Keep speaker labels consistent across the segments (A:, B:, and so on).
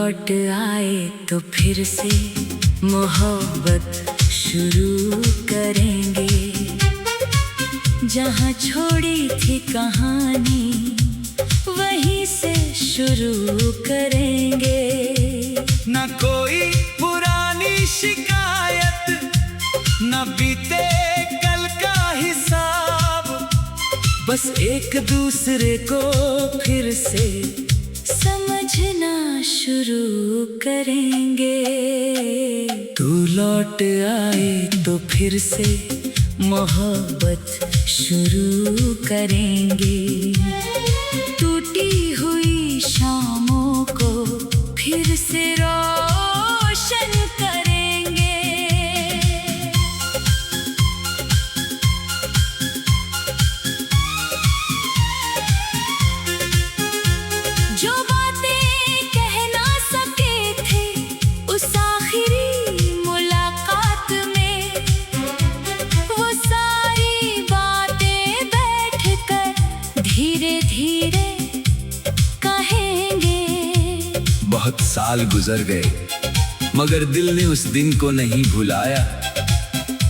A: लौट आए तो फिर से मोहब्बत शुरू करेंगे। जहाँ छोड़ी थी कहानी वहीं से शुरू करेंगे।
B: न कोई पुरानी शिकायत, न बीते कल का हिसाब, बस एक दूसरे को फिर से
A: समझना शुरू करेंगे।
B: तू लौट आए तो फिर से
A: मोहब्बत शुरू करेंगे। टूटी हुई शामों को फिर से रोशन करेंगे। जो बातें कह ना सके थे उस आखिरी मुलाकात में, वो सारी बातें बैठकर धीरे धीरे कहेंगे।
B: बहुत साल गुजर गए मगर दिल ने उस दिन को नहीं भुलाया,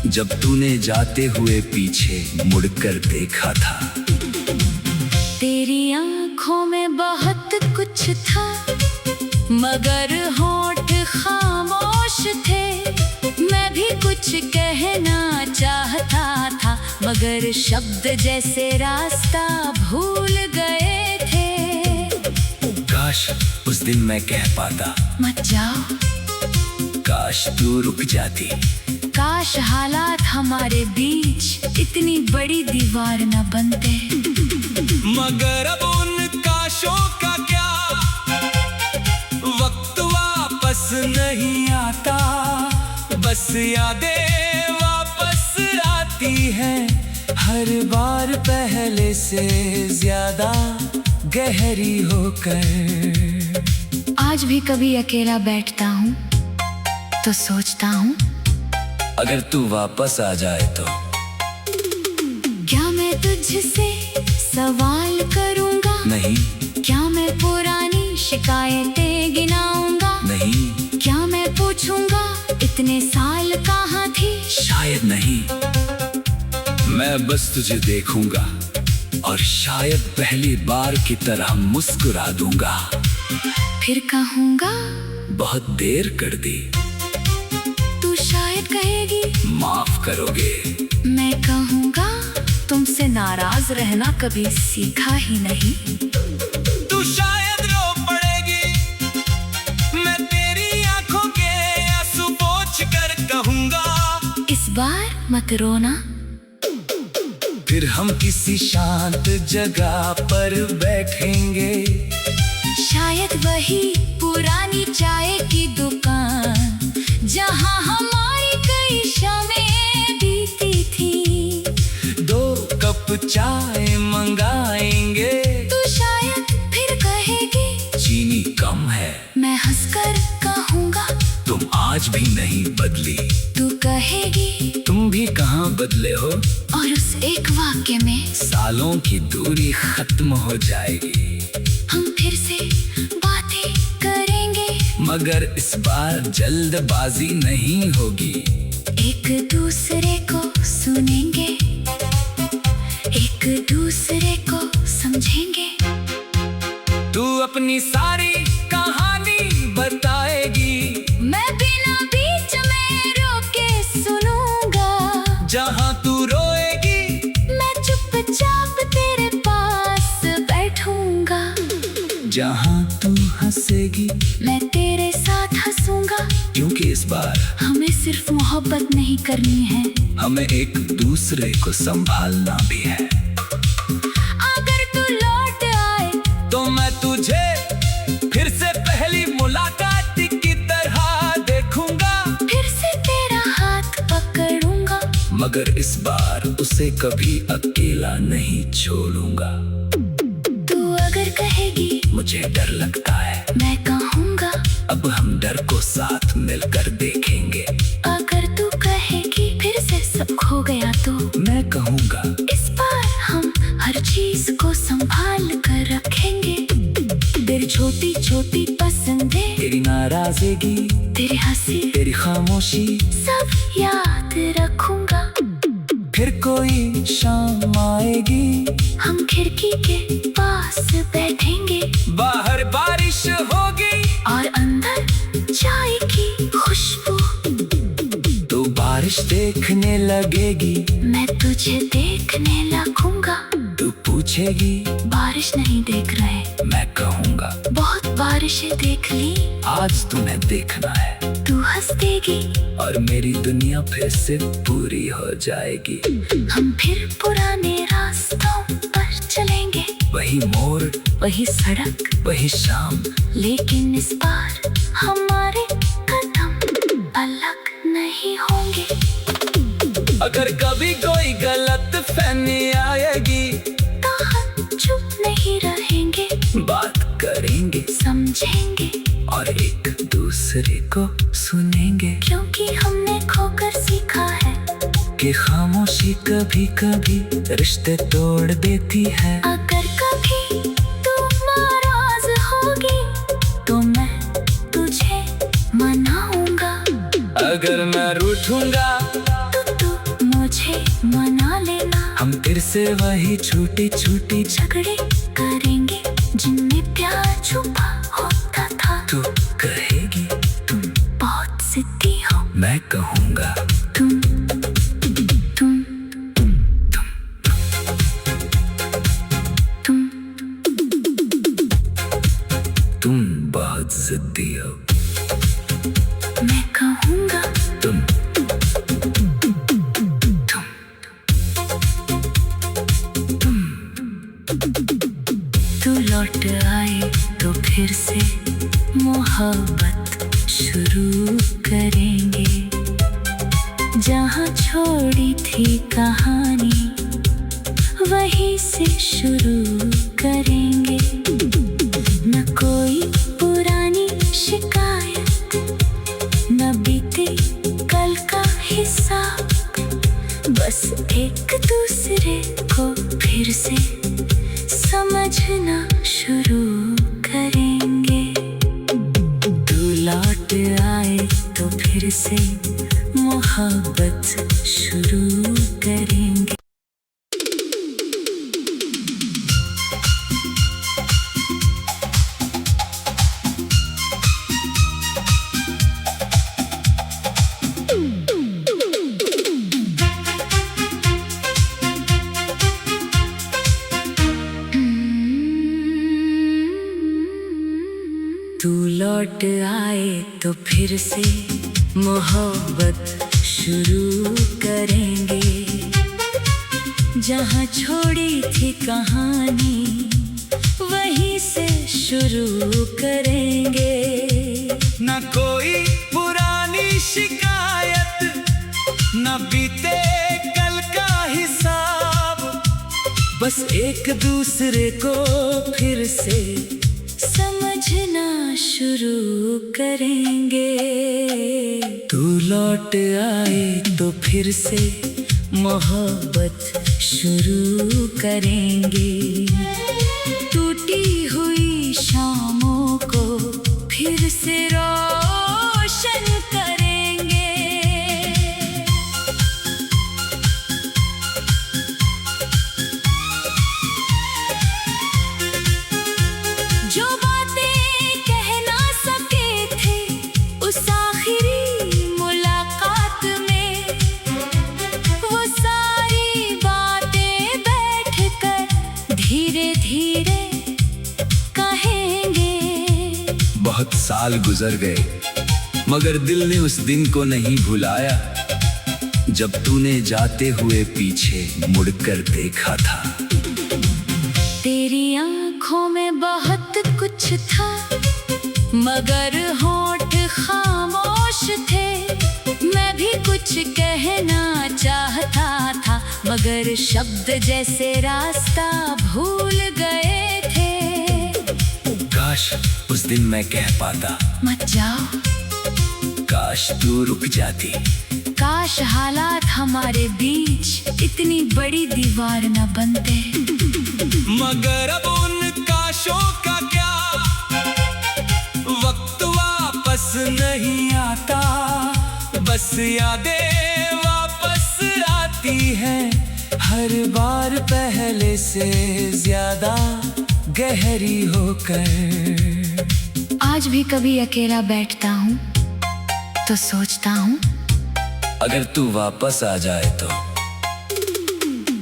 B: जब तूने जाते हुए पीछे मुड़कर देखा था।
A: तेरी आंखों में बहुत कुछ था मगर होंठ खामोश थे। मैं भी कुछ कहना चाहता था मगर शब्द जैसे रास्ता भूल गए थे।
B: काश उस दिन मैं कह पाता,
A: मत जाओ।
B: काश तू रुक जाती।
A: काश हालात हमारे बीच इतनी बड़ी दीवार न बनते।
B: मगर अब उन काशों का क्या, वक्त वापस नहीं आता, बस यादें वापस आती हैं हर बार पहले से ज्यादा गहरी होकर।
A: आज भी कभी अकेला बैठता हूँ तो सोचता हूँ,
B: अगर तू वापस आ जाए तो
A: क्या मैं तुझसे सवाल करूँगा?
B: नहीं।
A: क्या मैं पुरानी शिकायतें गिनाऊंगा?
B: नहीं।
A: क्या मैं पूछूंगा इतने साल कहाँ थी?
B: शायद नहीं। मैं बस तुझे देखूंगा और शायद पहली बार की तरह मुस्कुरा दूंगा।
A: फिर कहूँगा
B: बहुत देर कर दी।
A: तू शायद कहेगी
B: माफ करोगे।
A: मैं कहूँगा तुमसे नाराज रहना कभी सीखा ही नहीं।
B: तू शायद रो पड़ेगी। मैं तेरी आंखों के आंसू पोंछ कर कहूँगा,
A: इस बार मत रोना।
B: फिर हम किसी शांत जगह पर बैठेंगे।
A: शायद वही पुरानी चाय की दुकान जहाँ हमारी कई शामें बीती थी।
B: 2 कप चाय मंगाएंगे।
A: तू शायद फिर कहेगी
B: चीनी कम है।
A: मैं हंसकर कहूँगा
B: तुम आज भी नहीं बदली।
A: तू कहेगी
B: तुम भी कहाँ बदले हो।
A: और उस एक वाक्य में
B: सालों की दूरी खत्म हो जाएगी।
A: हम फिर से बातें करेंगे
B: मगर इस बार जल्दबाजी नहीं होगी।
A: एक दूसरे को सुनेंगे, एक दूसरे को समझेंगे।
B: तू अपनी सारी कहानी बताएगी।
A: मैं बिना बीच में रोके सुनूंगा।
B: जहाँ तू रोएगी
A: मैं चुपचाप तेरे पास बैठूंगा।
B: जहाँ तू हंसेगी
A: मैं तेरे साथ हंसूंगा।
B: क्योंकि इस बार
A: हमें सिर्फ मोहब्बत नहीं करनी है,
B: हमें एक दूसरे को संभालना भी है।
A: अगर तू लौट आए
B: तो मैं तुझे फिर से पहली मुलाकात की तरह देखूंगा।
A: फिर से तेरा हाथ पकड़ूंगा।
B: मगर इस बार उसे कभी अकेला नहीं छोड़ूंगा।
A: तू अगर कहेगी
B: मुझे डर लगता है,
A: मैं कहूँगा
B: अब हम डर को साथ मिलकर देखेंगे।
A: अगर तू कहेगी फिर से सब खो गया तो
B: मैं कहूँगा
A: इस बार हम हर चीज को संभाल कर रखेंगे। तेरी छोटी छोटी पसंदें
B: तेरी नाराजगी,
A: तेरी हंसी,
B: तेरी खामोशी,
A: सब याद रखूंगा।
B: फिर कोई शाम आएगी,
A: हम खिड़की के पास बैठेंगे,
B: बाहर बारिश होगी
A: और अंदर चाय की खुशबू।
B: तो बारिश देखने लगेगी,
A: मैं तुझे देखने लगूंगा।
B: तू पूछेगी
A: बारिश नहीं देख रहे,
B: मैं कहूँगा
A: बहुत बारिशें देख ली।
B: आज तुम्हें देखना है,
A: तू हंस देगी,
B: और मेरी दुनिया फिर से पूरी हो जाएगी।
A: हम फिर पुराने रास्तों पर चलेंगे,
B: वही मोड़,
A: वही सड़क,
B: वही शाम,
A: लेकिन इस बार हमारे कदम अलग नहीं होंगे।
B: अगर कभी कोई गलत फहमी आएगी,
A: तो हम चुप नहीं रहेंगे,
B: बात करेंगे,
A: समझेंगे,
B: और एक दूसरे को सुनेंगे।
A: क्योंकि हमने खोकर सीखा है
B: कि खामोशी कभी कभी रिश्ते तोड़ देती है।
A: अगर कभी तू नाराज होगी, तो मैं तुझे मनाऊंगा।
B: अगर मैं रूठूंगा,
A: तो तू मुझे मना लेना।
B: हम फिर से वही छोटी छोटी
A: झगड़े करेंगे, जिनमें प्यार छुपा होता था।
B: तू कहेगी
A: तुम बहुत जिद्दी हो,
B: मैं कहूँगा
A: तुम तुम तुम
B: तुम बहुत जिद्दी हो,
A: मैं कहूँगा
B: तुम
A: तू लौट आए तो फिर से मोहब्बत शुरू करेंगे। जहाँ छोड़ी थी कहानी, वहीं से शुरू करेंगे। न कोई पुरानी शिकायत, न बीते कल का हिसाब, बस एक दूसरे को फिर से समझना शुरू करेंगे। तू लौट आए तो फिर से मोहब्बत शुरू करेंगे। तू लौट आए तो फिर से मोहब्बत शुरू करेंगे। जहाँ छोड़ी थी कहानी, वहीं से शुरू करेंगे।
B: न कोई पुरानी शिकायत, न बीते कल का हिसाब, बस एक दूसरे को फिर से
A: समझना शुरू करेंगे।
B: तू लौट आए तो फिर से
A: मोहब्बत शुरू करेंगे। टूटी हुई शामों को फिर से रोशन करेंगे। जो बातें कह ना सके थे उस आखिरी मुलाकात में, वो सारी बातें बैठकर धीरे धीरे कहेंगे।
B: बहुत साल गुजर गए, मगर दिल ने उस दिन को नहीं भुलाया, जब तूने जाते हुए पीछे मुड़कर देखा था।
A: तेरी आंखों में बहुत कुछ था, मगर होंठ खामोश थे। मैं भी कुछ कहना चाहता था, मगर शब्द जैसे रास्ता भूल गए थे।
B: काश उस दिन मैं कह पाता,
A: मत जाओ।
B: काश तू रुक जाती,
A: काश हालात हमारे बीच इतनी बड़ी दीवार न बनते।
B: मगर अब उन काशों का क्या, वक्त वापस नहीं आता, बस यादें वापस आती हैं हर बार पहले से ज्यादा गहरी होकर।
A: आज भी कभी अकेला बैठता हूँ तो सोचता हूँ,
B: अगर तू वापस आ जाए तो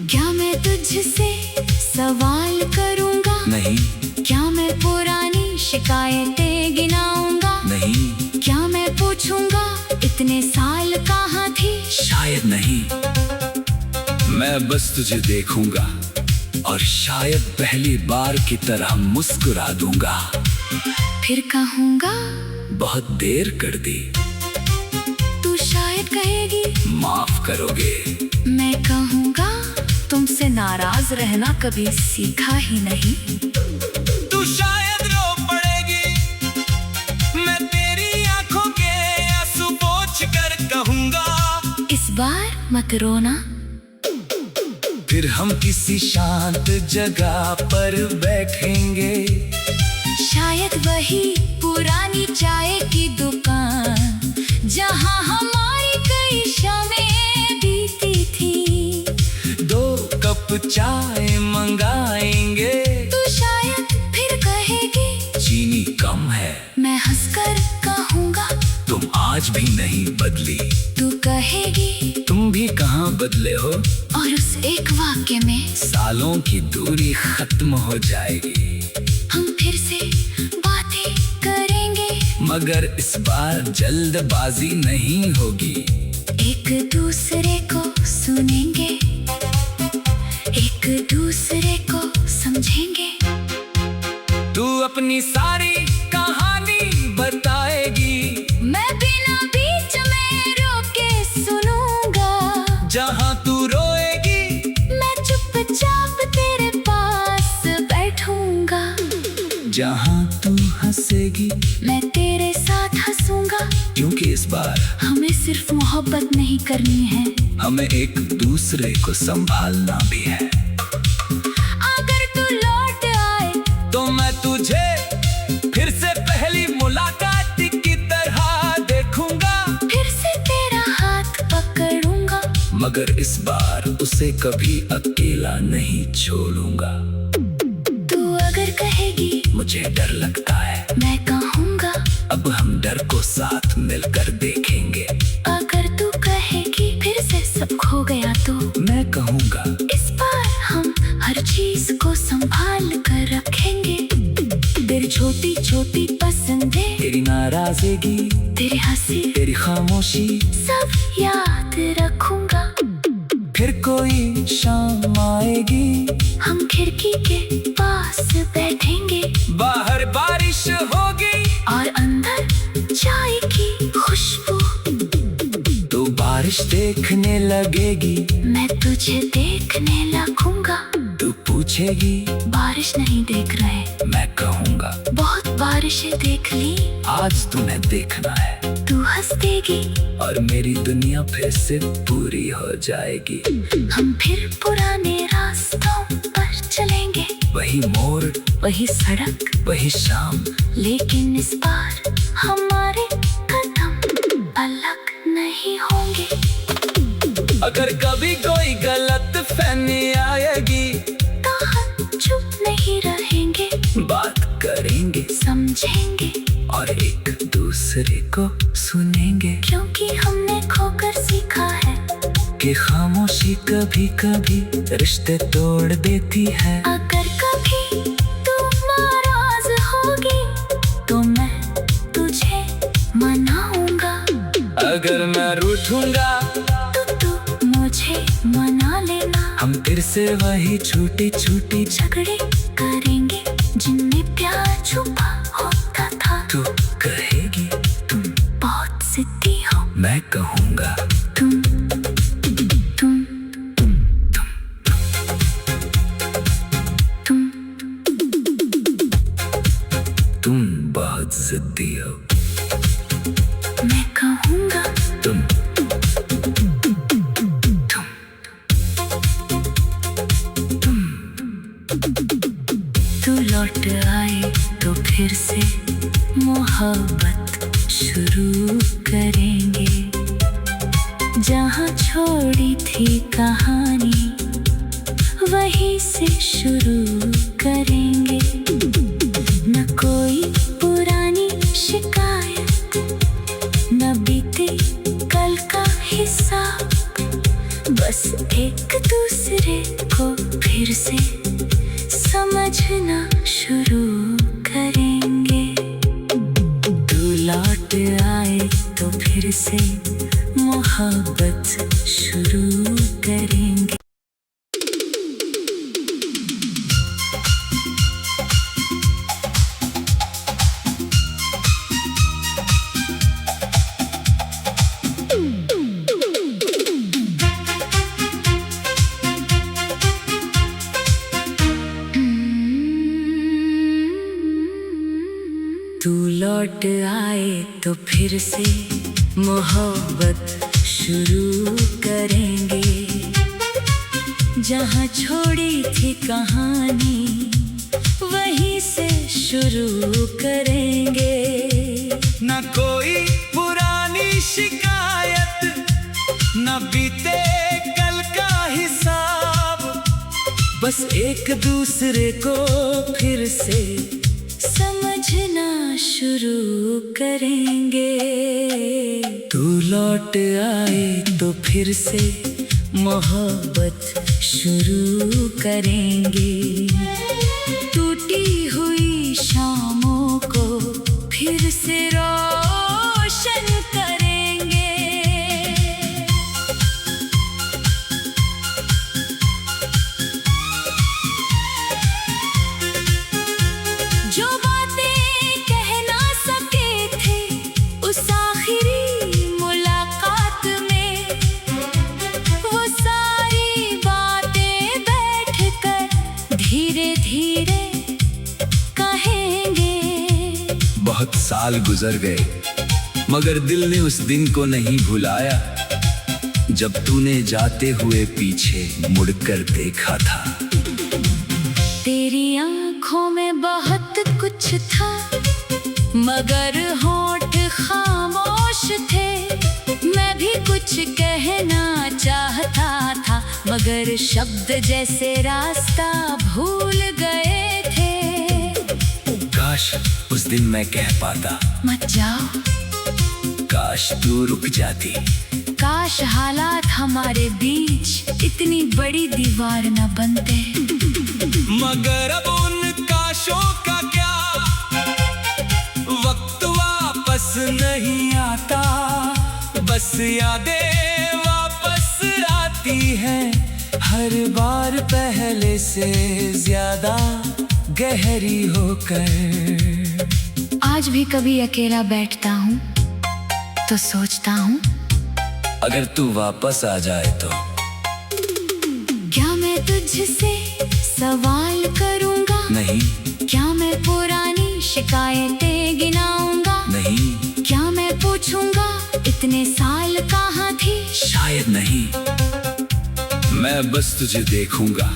A: क्या मैं तुझसे सवाल करूँगा?
B: नहीं,
A: क्या मैं पुरानी शिकायतें गिनाऊंगा?
B: नहीं,
A: क्या मैं पूछूंगा इतने साल कहाँ थी?
B: शायद नहीं। मैं बस तुझे देखूंगा और शायद पहली बार की तरह मुस्कुरा दूंगा।
A: फिर कहूँगा
B: बहुत देर कर दी।
A: तू शायद कहेगी
B: माफ करोगे।
A: मैं कहूँगा तुमसे नाराज रहना कभी सीखा ही नहीं।
B: तू शायद रो पड़ेगी। मैं तेरी आंखों के आंसू पोंछ कर कहूँगा,
A: इस बार मत रोना।
B: फिर हम किसी शांत जगह पर बैठेंगे,
A: शायद वही पुरानी चाय की दुकान जहाँ हमारी कई शामें बीती थी।
B: 2 कप चाय मंगाएंगे।
A: तू शायद फिर कहेगी
B: चीनी कम है।
A: मैं हंसकर कहूँगा
B: तुम आज भी नहीं बदली।
A: तू कहेगी
B: तुम भी कहाँ बदले हो।
A: और उस एक वाक्य में
B: सालों की दूरी खत्म हो जाएगी।
A: हम फिर से बातें करेंगे,
B: मगर इस बार जल्दबाजी नहीं होगी।
A: एक दूसरे को सुनेंगे, एक दूसरे को समझेंगे।
B: तू अपनी सारी कहानी बताएगी,
A: मैं बिना बीच में रोके सुनूंगा।
B: जहाँ तू रोएगी
A: मैं चुपचाप तेरे पास बैठूंगा।
B: जहाँ तू हंसेगी
A: मैं तेरे साथ हंसूंगा।
B: क्योंकि इस बार
A: हमें सिर्फ मोहब्बत नहीं करनी है,
B: हमें एक दूसरे को संभालना भी है।
A: अगर तू लौट आए
B: तो मैं तुझे फिर से पहली मुलाकात की तरह देखूंगा।
A: फिर से तेरा हाथ पकड़ूंगा,
B: मगर इस बार उसे कभी अकेला नहीं छोड़ूंगा।
A: तू अगर कहेगी
B: मुझे डर लगता है,
A: मैं कहूँगा
B: अब हम डर को साथ मिलकर देखेंगे।
A: अगर तू कहेगी फिर से सब खो गया तो
B: मैं कहूँगा
A: इस बार हम हर चीज को संभाल कर रखेंगे। तेरी छोटी छोटी पसंदें,
B: तेरी नाराजगी,
A: तेरी हंसी,
B: तेरी खामोशी,
A: सब याद रखूंगा।
B: फिर कोई शाम आएगी,
A: हम खिड़की के पास बैठेंगे,
B: बाहर बारिश होगी
A: और अंदर चाय की खुशबू।
B: तो बारिश देखने लगेगी,
A: मैं तुझे देखने लगूंगा।
B: तू पूछेगी
A: बारिश नहीं देख रहे,
B: मैं कहूँगा
A: बहुत बारिशें देख ली।
B: आज तुम्हें देखना है,
A: तू हंस देगी
B: और मेरी दुनिया फिर से पूरी हो जाएगी।
A: हम फिर पुराने रास्तों पर चलेंगे,
B: वही मोड़,
A: वही सड़क,
B: वही शाम,
A: लेकिन इस बार हमारे कदम अलग नहीं होंगे।
B: अगर कभी कोई गलत फहमी आएगी
A: तो हम चुप नहीं रहेंगे,
B: बात करेंगे,
A: समझेंगे
B: और एक दूसरे को सुनेंगे।
A: क्योंकि हमने खोकर सीखा है
B: कि खामोशी कभी कभी रिश्ते तोड़ देती है।
A: अगर कभी तू नाराज होगी तो मैं तुझे मनाऊंगा।
B: अगर मैं रूठूंगा
A: तो तू मुझे मना लेना।
B: हम फिर से वही छोटी छोटी
A: झगड़े करेंगे जिनमें प्यार छुपा होता था।
B: तू कहेगी तुम
A: बहुत जिद्दी हो,
B: मैं कहूँगा
A: तुम
B: तुम बहुत जिद्दी हो,
A: मैं कहूँगा
B: तुम
A: तू लौट आए तो फिर से मोहब्बत शुरू वहीं से शुरू करेंगे। न कोई पुरानी शिकायत, न बीते कल का हिसाब, बस एक दूसरे को फिर से समझना शुरू करेंगे। तू लौट आए तो फिर से मोहब्बत शुरू करेंगे। तू लौट आए तो फिर से मोहब्बत शुरू करेंगे। जहाँ छोड़ी थी कहानी वहीं से शुरू करेंगे।
B: न कोई पुरानी शिकायत, न बीते कल का हिसाब, बस एक दूसरे को फिर से
A: समझना शुरू करेंगे।
B: तू लौट आए तो फिर से
A: मोहब्बत शुरू करेंगे। टूटी हुई शामों को फिर से रोशन करेंगे। जो बातें कह ना सके थे उस आखिरी मुलाकात में, वो सारी बातें बैठकर धीरे धीरे कहेंगे।
B: बहुत साल गुजर गए मगर दिल ने उस दिन को नहीं भुलाया, जब तूने जाते हुए पीछे मुड़कर देखा था।
A: तेरी आंखों में बहुत कुछ था मगर होंठ खामोश थे। मैं भी कुछ कहना चाहता था मगर शब्द जैसे रास्ता भूल गए थे।
B: काश उस दिन मैं कह पाता,
A: मत जाओ।
B: काश तू रुक जाती।
A: काश हालात हमारे बीच इतनी बड़ी दीवार न बनते।
B: मगर अब उन काशों का क्या, वक्त वापस नहीं आता, बस यादें वापस आती हैं हर बार पहले से ज्यादा गहरी होकर।
A: आज भी कभी अकेला बैठता हूँ तो सोचता हूँ,
B: अगर तू वापस आ जाए तो
A: क्या मैं तुझसे सवाल करूँगा?
B: नहीं।
A: क्या मैं पुरानी शिकायतें गिनाऊंगा?
B: नहीं।
A: क्या मैं पूछूंगा इतने साल कहाँ थी?
B: शायद नहीं। मैं बस तुझे देखूंगा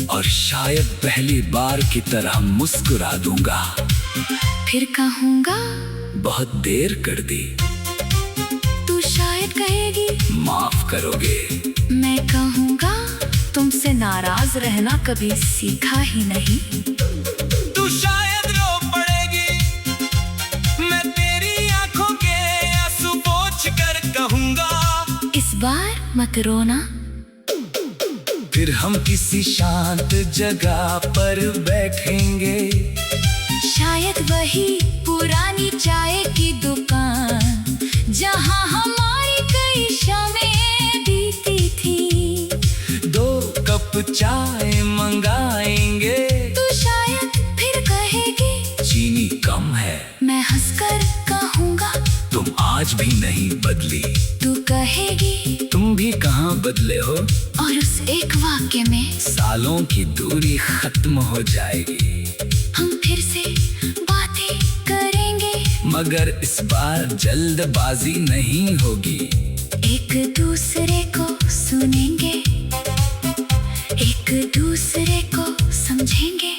B: और शायद पहली बार की तरह मुस्कुरा दूंगा।
A: फिर कहूँगा
B: बहुत देर कर दी।
A: तू शायद कहेगी
B: माफ करोगे।
A: मैं कहूँगा तुमसे नाराज रहना कभी सीखा ही नहीं।
B: तू शायद रो पड़ेगी। मैं तेरी आंखों के आंसू पोंछ कर कहूँगा,
A: इस बार मत रोना।
B: फिर हम किसी शांत जगह पर बैठेंगे।
A: शायद वही पुरानी चाय की दुकान जहाँ हमारी कई शामें बीती थी।
B: 2 कप चाय मंगाएंगे।
A: तू शायद फिर कहेगी
B: चीनी कम है।
A: मैं हंसकर कहूँगा
B: तुम आज भी नहीं बदली।
A: तू कहेगी
B: तुम भी कहाँ बदले हो।
A: और उस एक वाक्य में
B: सालों की दूरी खत्म हो जाएगी।
A: हम फिर से बातें करेंगे
B: मगर इस बार जल्दबाजी नहीं होगी।
A: एक दूसरे को सुनेंगे, एक दूसरे को समझेंगे।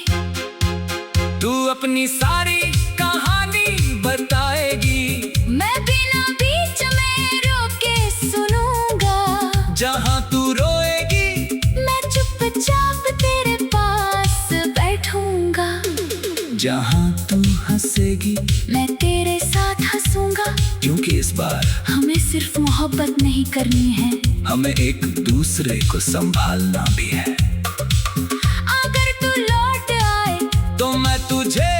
B: तू अपनी सारी कहानी बताएगी।
A: मैं बिना बीच में रोके सुनूंगा।
B: जहाँ तू रोएगी
A: मैं चुपचाप
B: जहाँ तू हंसेगी
A: मैं तेरे साथ हंसूंगा,
B: क्योंकि इस बार
A: हमें सिर्फ मोहब्बत नहीं करनी है,
B: हमें एक दूसरे को संभालना भी है।
A: अगर तू लौट आए
B: तो मैं तुझे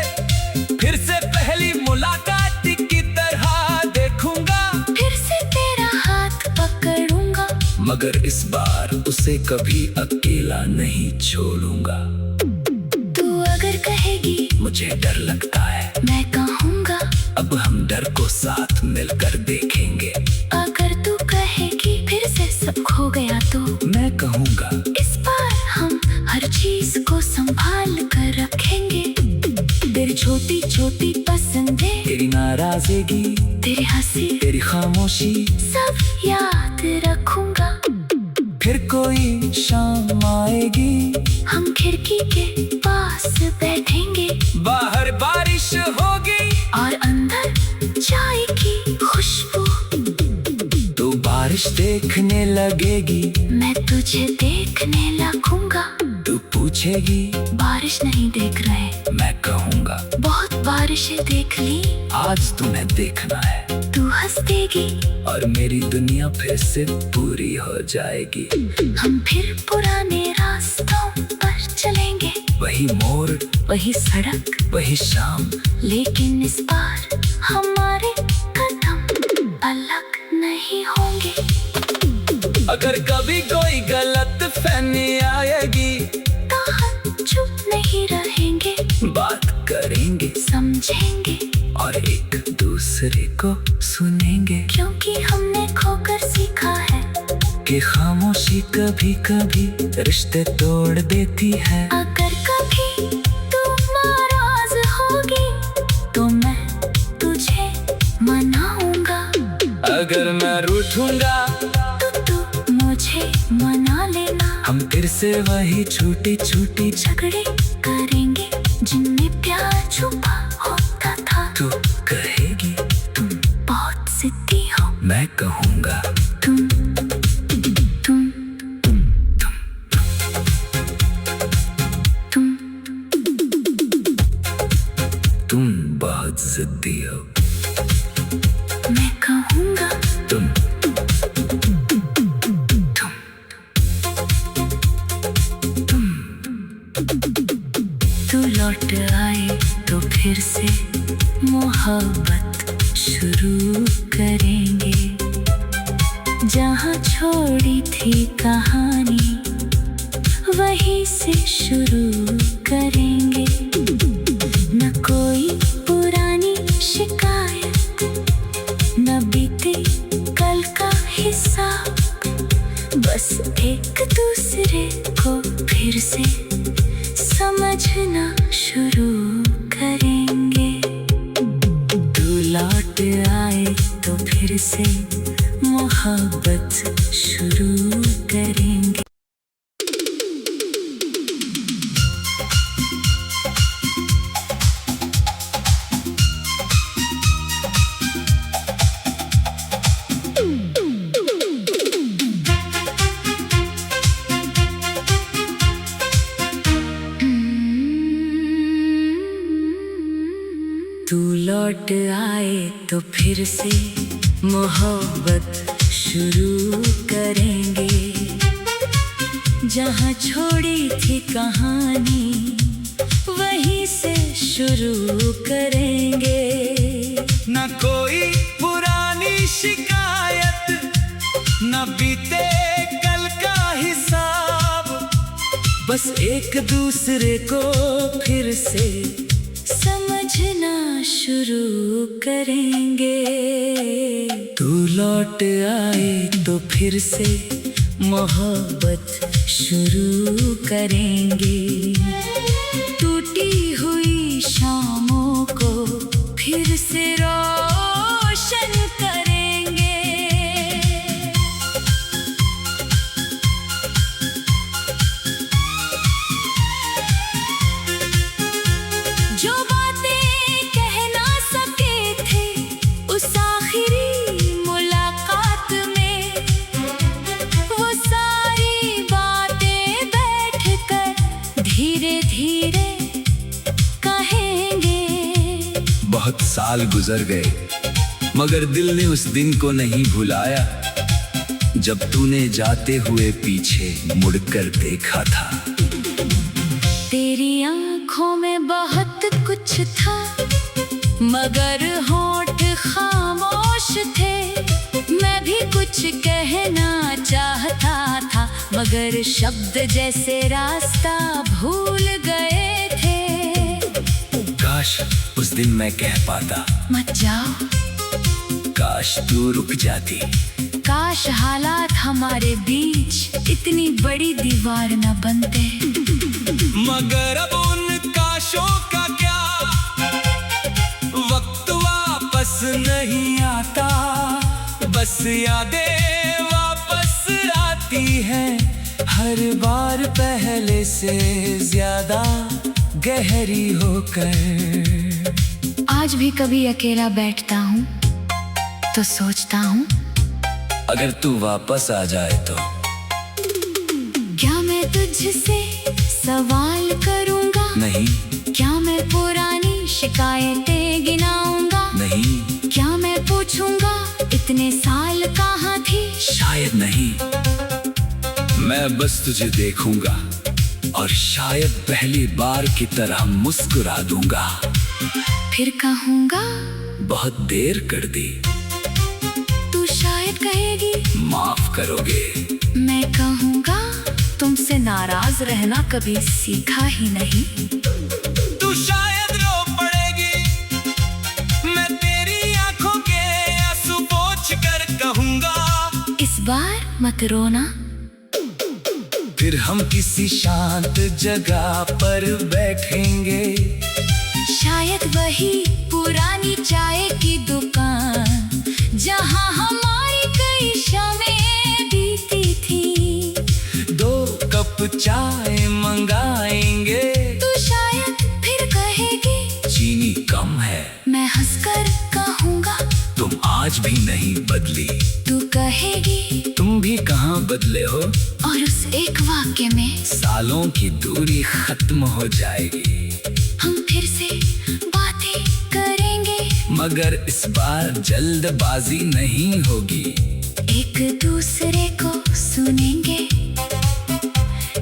B: फिर से पहली मुलाकात की तरह देखूंगा,
A: फिर से तेरा हाथ पकड़ूंगा,
B: मगर इस बार उसे कभी अकेला नहीं छोड़ूंगा।
A: तू अगर कहेगी
B: मुझे डर लगता है,
A: मैं कहूँगा
B: अब हम डर को साथ मिलकर देखेंगे।
A: अगर तू कहेगी फिर से सब खो गया तो
B: मैं कहूँगा
A: इस बार हम हर चीज को संभाल कर रखेंगे। तेरी छोटी छोटी पसंदें,
B: तेरी नाराजगी,
A: तेरी हंसी,
B: तेरी खामोशी,
A: सब याद रखूंगा।
B: फिर कोई शाम आएगी,
A: हम खिड़की के पास बैठेंगे,
B: बाहर बारिश होगी
A: और अंदर चाय की खुशबू।
B: तो बारिश देखने लगेगी,
A: मैं तुझे देखने लगूंगा,
B: तू पूछेगी
A: बारिश नहीं देख रहे,
B: मैं कहूँगा
A: बहुत बारिशें देख ली।
B: आज तुम्हें देखना है,
A: तू हंस देगी,
B: और मेरी दुनिया फिर से पूरी हो जाएगी।
A: हम फिर पुराने रास्तों पर चलेंगे,
B: वही मोड़,
A: वही सड़क,
B: वही शाम,
A: लेकिन इस बार हमारे कदम अलग नहीं होंगे।
B: अगर कभी कोई गलत फहमी आएगी
A: तो हम चुप नहीं रहेंगे,
B: बात करेंगे,
A: समझेंगे,
B: और एक दूसरे को सुनेंगे,
A: क्योंकि हमने खोकर सीखा है
B: कि खामोशी कभी कभी रिश्ते तोड़ देती है।
A: अगर कभी तू नाराज होगी तो मैं तुझे मनाऊंगा,
B: अगर मैं रूठूंगा
A: तो तू मुझे मना लेना।
B: हम फिर से वही छोटी छोटी
A: झगड़े करेंगे जिनमें प्यार छुपा होता था।
B: तू कहेगी
A: तुम बहुत जिद्दी हो,
B: मैं कहूँगा
A: तुम तुम तुम
B: तुम बहुत जिद्दी हो,
A: मैं कहूँगा
B: तुम
A: तू लौट आए तो फिर से मोहब्बत शुरू करेंगे, जहाँ छोड़ी थी कहानी वहीं से शुरू करेंगे। न कोई पुरानी शिकायत, न बीते कल का हिसाब, बस एक दूसरे को फिर से समझना शुरू करेंगे। तू लौट आए तो फिर से मोहब्बत शुरू करेंगे। तू लौट आए तो फिर से मोहब्बत शुरू करेंगे, जहाँ छोड़ी थी कहानी वहीं से शुरू करेंगे।
B: न कोई पुरानी शिकायत, न बीते कल का हिसाब, बस एक दूसरे को फिर से
A: समझना शुरू करेंगे।
B: तू लौट आए तो फिर से
A: मोहब्बत शुरू करेंगे। टूटी हुई शामों को फिर से रोशन करेंगे। जो बातें कह ना सके थे उस आखिरी मुलाकात में, वो सारी बातें बैठकर धीरे धीरे कहेंगे।
B: बहुत साल गुजर गए, मगर दिल ने उस दिन को नहीं भुलाया जब तूने जाते हुए पीछे मुड़कर देखा था।
A: तेरी आंखों में बहुत कुछ था, मगर होंठ खामोश थे। मैं भी कुछ कहना चाहता था, मगर शब्द जैसे रास्ता भूल गए थे।
B: काश उस दिन मैं कह पाता,
A: मत जाओ।
B: काश तू रुक जाती।
A: काश हालात हमारे बीच इतनी बड़ी दीवार न बनते।
B: मगर अब उन काशों का क्या, वक्त वापस नहीं आता, बस यादें वापस आती हैं हर बार पहले से ज्यादा गहरी होकर।
A: आज भी कभी अकेला बैठता हूँ तो सोचता हूँ,
B: अगर तू वापस आ जाए तो
A: क्या मैं तुझसे सवाल करूँगा?
B: नहीं।
A: क्या मैं पुरानी शिकायतें गिनाऊंगा?
B: नहीं।
A: क्या मैं पूछूंगा इतने साल कहाँ थी?
B: शायद नहीं। मैं बस तुझे देखूंगा और शायद पहली बार की तरह मुस्कुरा दूंगा।
A: फिर कहूँगा,
B: बहुत देर कर दी।
A: तू शायद कहेगी,
B: माफ करोगे।
A: मैं कहूँगा, तुमसे नाराज रहना कभी सीखा ही नहीं।
B: तू शायद रो पड़ेगी, मैं तेरी आंखों के आंसू पोंछ कर कहूँगा,
A: इस बार मत रोना।
B: फिर हम किसी शांत जगह पर बैठेंगे,
A: शायद वही पुरानी चाय की दुकान जहाँ हमारी कई शामें बीती थी।
B: 2 कप चाय मंगाएंगे।
A: तू शायद फिर कहेगी,
B: चीनी कम है।
A: मैं हंसकर कहूँगा,
B: तुम आज भी नहीं बदली।
A: तू कहेगी,
B: तुम भी कहाँ बदले हो।
A: और उस एक वाक्य में
B: सालों की दूरी खत्म हो जाएगी।
A: हम फिर से बातें करेंगे,
B: मगर इस बार जल्दबाजी नहीं होगी।
A: एक दूसरे को सुनेंगे,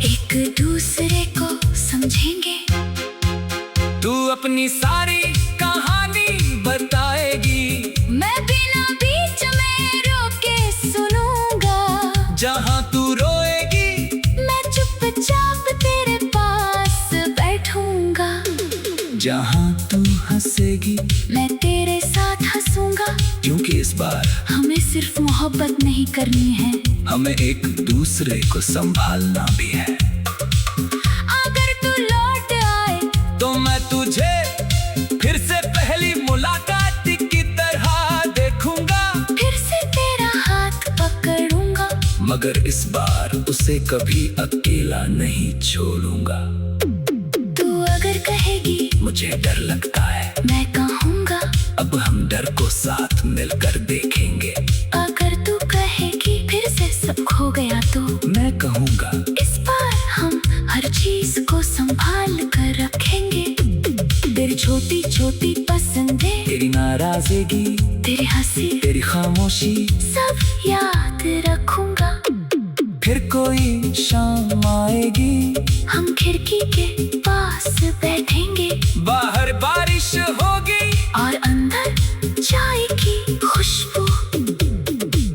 A: एक दूसरे को समझेंगे।
B: तू अपनी सारी कहानी बताएगी,
A: मैं बिना बीच में रोके सुनूंगा।
B: जहाँ तू रोएगी,
A: मैं चुपचाप तेरे पास बैठूंगा।
B: जहाँ तू हंसेगी,
A: मैं तेरे साथ हंसूंगा।
B: क्योंकि इस बार
A: हमें सिर्फ मोहब्बत नहीं करनी है,
B: हमें एक दूसरे को संभालना भी है।
A: अगर तू लौट आए
B: तो मैं तुझे फिर से पहली मुलाकात की तरह देखूंगा।
A: फिर से तेरा हाथ पकड़ूंगा,
B: मगर इस बार उसे कभी अकेला नहीं छोड़ूंगा।
A: तू अगर कहेगी,
B: मुझे डर लगता है,
A: मैं कहूँगा,
B: अब हम डर को साथ मिलकर देखेंगे।
A: अगर तू कहेगी फिर से सब खो गया तो
B: मैं कहूँगा,
A: इस बार हम हर चीज को संभाल कर रखेंगे। तेरी छोटी छोटी पसंदें,
B: तेरी नाराजगी,
A: तेरी हंसी,
B: तेरी खामोशी,
A: सब याद रखूंगा।
B: फिर कोई शाम आएगी,
A: हम खिड़की के पास बैठेंगे,
B: बाहर बारिश होगी
A: और अंदर चाय की खुशबू।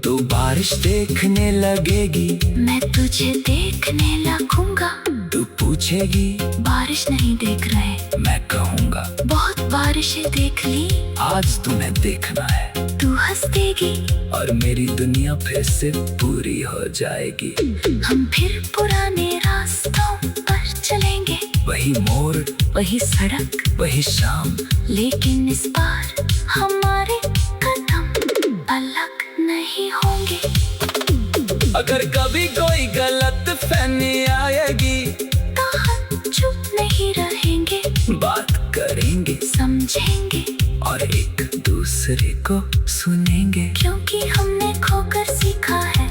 B: तो बारिश देखने लगेगी,
A: मैं तुझे देखने लगूंगा।
B: तू पूछेगी,
A: बारिश नहीं देख रहे,
B: मैं कहूँगा,
A: बहुत बारिशें देख ली,
B: आज तुम्हें देखना है।
A: तू हंस देगी
B: और मेरी दुनिया फिर से पूरी हो जाएगी।
A: हम फिर पुराने रास्तों पर चलेंगे,
B: वही मोड़,
A: वही सड़क,
B: वही शाम,
A: लेकिन इस बार हमारे कदम अलग नहीं होंगे।
B: अगर कभी कोई गलत फहमी आएगी,
A: तो हम चुप नहीं रहेंगे,
B: बात करेंगे,
A: समझेंगे
B: और एक दूसरे को सुनेंगे।
A: क्योंकि हमने खोकर सीखा है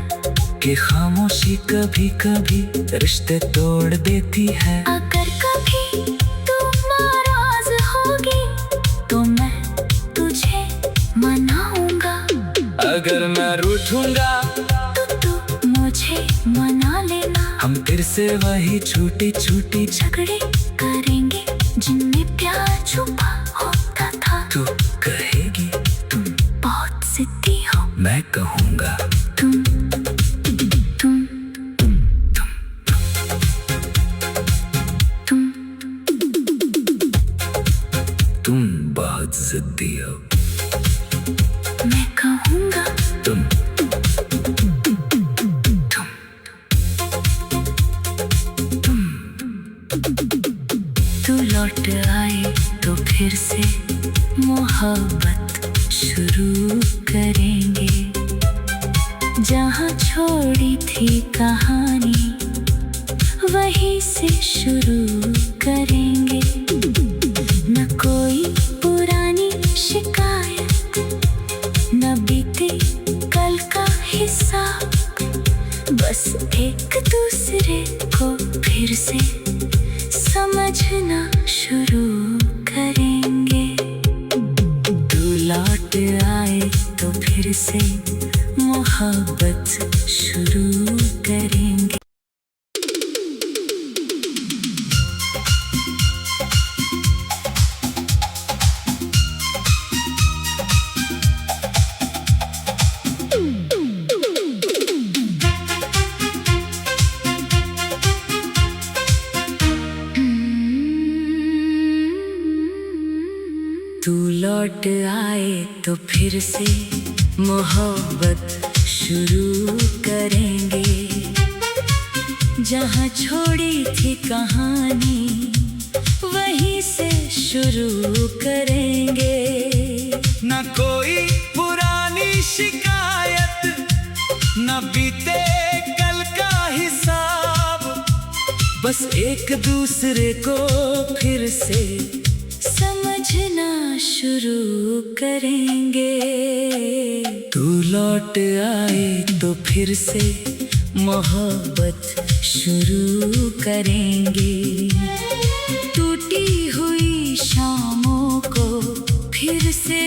B: कि खामोशी कभी कभी रिश्ते तोड़ देती है।
A: अगर कभी तू नाराज होगी तो मैं
B: रूठूंगा
A: तू मुझे मना लेना।
B: हम फिर से वही छोटी छोटी
A: झगड़े करेंगे जिनमें प्यार छुपा होता था।
B: तू कहेगी तुम
A: बहुत जिद्दी हो,
B: मैं कहूँगा
A: तुम तुम तुम
B: तुम बहुत जिद्दी हो,
A: मैं कहूँगा
B: तुम
A: तू लौट आए तो फिर से मोहब्बत शुरू करेंगे। जहाँ छोड़ी थी कहानी वहीं से शुरू करेंगे। न कोई पुरानी शिकायत, न बीते कल का हिसाब, बस एक दूसरे को फिर से समझना शुरू करेंगे। तू लौट आए तो फिर से मोहब्बत शुरू करेंगे। तू लौट आए तो फिर से मोहब्बत शुरू करेंगे। जहाँ छोड़ी थी कहानी वहीं से शुरू करेंगे।
B: न कोई पुरानी शिकायत, न बीते कल का हिसाब, बस एक दूसरे को फिर से
A: समझना शुरू करेंगे।
B: तू लौट आए तो फिर से
A: मोहब्बत शुरू करेंगे। टूटी हुई शामों को फिर से